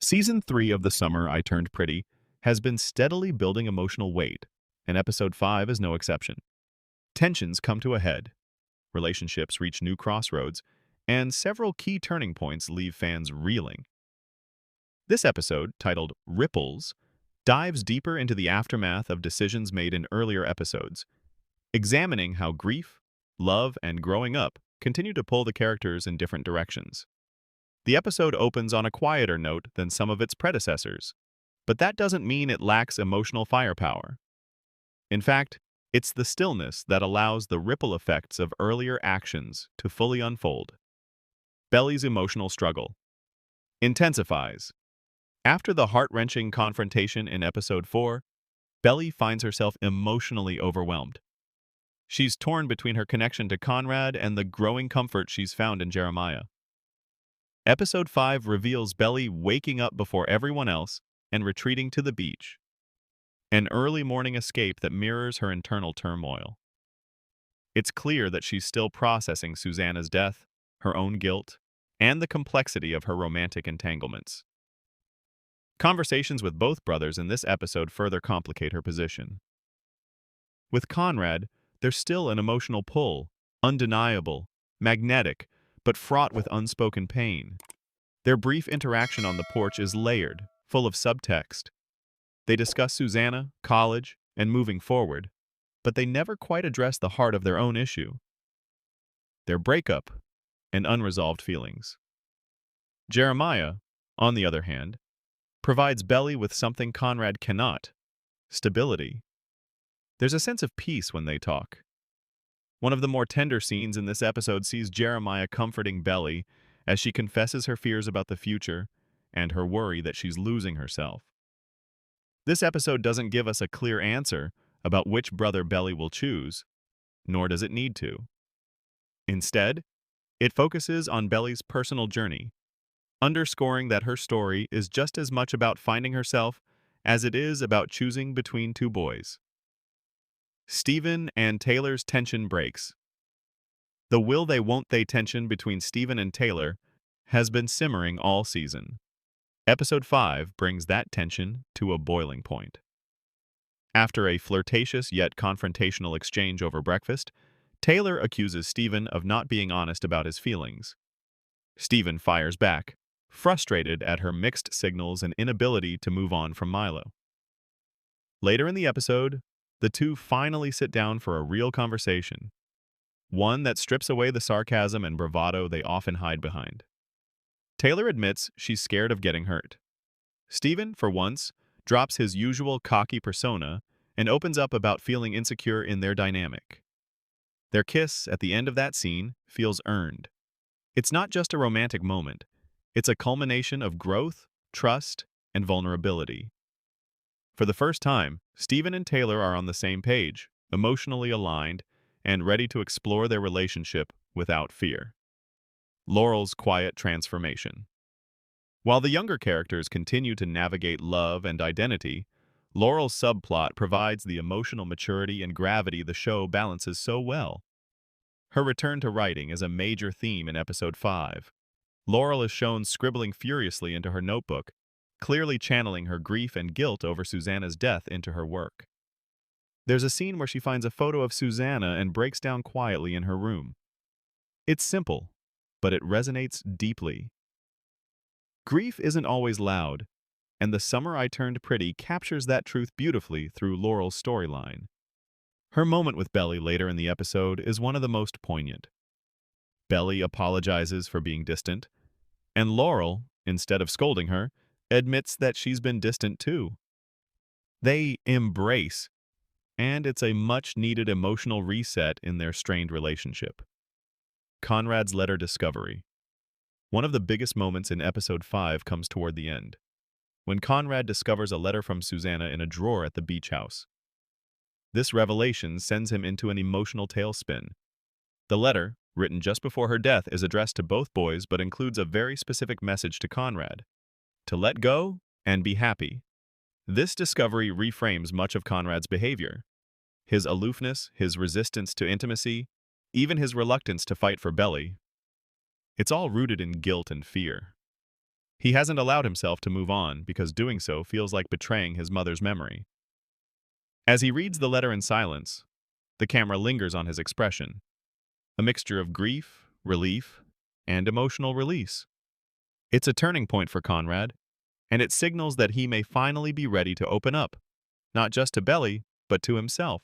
Season 3 of The Summer I Turned Pretty has been steadily building emotional weight, and episode 5 is no exception. Tensions come to a head, relationships reach new crossroads, and several key turning points leave fans reeling. This episode, titled Ripples, dives deeper into the aftermath of decisions made in earlier episodes, examining how grief, love, and growing up continue to pull the characters in different directions. The episode opens on a quieter note than some of its predecessors, but that doesn't mean it lacks emotional firepower. In fact, it's the stillness that allows the ripple effects of earlier actions to fully unfold. Belly's emotional struggle intensifies. After the heart-wrenching confrontation in episode 4, Belly finds herself emotionally overwhelmed. She's torn between her connection to Conrad and the growing comfort she's found in Jeremiah. Episode 5 reveals Belly waking up before everyone else and retreating to the beach, an early morning escape that mirrors her internal turmoil. It's clear that she's still processing Susanna's death, her own guilt, and the complexity of her romantic entanglements. Conversations with both brothers in this episode further complicate her position. With Conrad, there's still an emotional pull, undeniable, magnetic, but fraught with unspoken pain. Their brief interaction on the porch is layered, full of subtext. They discuss Susanna, college, and moving forward, but they never quite address the heart of their own issue: their breakup and unresolved feelings. Jeremiah, on the other hand, provides Belly with something Conrad cannot: stability. There's a sense of peace when they talk. One of the more tender scenes in this episode sees Jeremiah comforting Belly as she confesses her fears about the future and her worry that she's losing herself. This episode doesn't give us a clear answer about which brother Belly will choose, nor does it need to. Instead, it focuses on Belly's personal journey, underscoring that her story is just as much about finding herself as it is about choosing between two boys. Stephen and Taylor's tension breaks. The will they won't they tension between Stephen and Taylor has been simmering all season. Episode 5 brings that tension to a boiling point. After a flirtatious yet confrontational exchange over breakfast, Taylor accuses Stephen of not being honest about his feelings. Stephen fires back, frustrated at her mixed signals and inability to move on from Milo. Later in the episode, the two finally sit down for a real conversation, one that strips away the sarcasm and bravado they often hide behind. Taylor admits she's scared of getting hurt. Stephen, for once, drops his usual cocky persona and opens up about feeling insecure in their dynamic. Their kiss at the end of that scene feels earned. It's not just a romantic moment, it's a culmination of growth, trust, and vulnerability. For the first time, Stephen and Taylor are on the same page, emotionally aligned, and ready to explore their relationship without fear. Laurel's quiet transformation. While the younger characters continue to navigate love and identity, Laurel's subplot provides the emotional maturity and gravity the show balances so well. Her return to writing is a major theme in episode 5. Laurel is shown scribbling furiously into her notebook, clearly channeling her grief and guilt over Susanna's death into her work. There's a scene where she finds a photo of Susanna and breaks down quietly in her room. It's simple, but it resonates deeply. Grief isn't always loud, and The Summer I Turned Pretty captures that truth beautifully through Laurel's storyline. Her moment with Belly later in the episode is one of the most poignant. Belly apologizes for being distant, and Laurel, instead of scolding her, admits that she's been distant too. They embrace, and it's a much-needed emotional reset in their strained relationship. Conrad's letter discovery. One of the biggest moments in episode 5 comes toward the end, when Conrad discovers a letter from Susanna in a drawer at the beach house. This revelation sends him into an emotional tailspin. The letter, written just before her death, is addressed to both boys but includes a very specific message to Conrad: to let go and be happy. This discovery reframes much of Conrad's behavior. His aloofness, his resistance to intimacy, even his reluctance to fight for Belly. It's all rooted in guilt and fear. He hasn't allowed himself to move on because doing so feels like betraying his mother's memory. As he reads the letter in silence, the camera lingers on his expression, a mixture of grief, relief, and emotional release. It's a turning point for Conrad, and it signals that he may finally be ready to open up, not just to Belly, but to himself.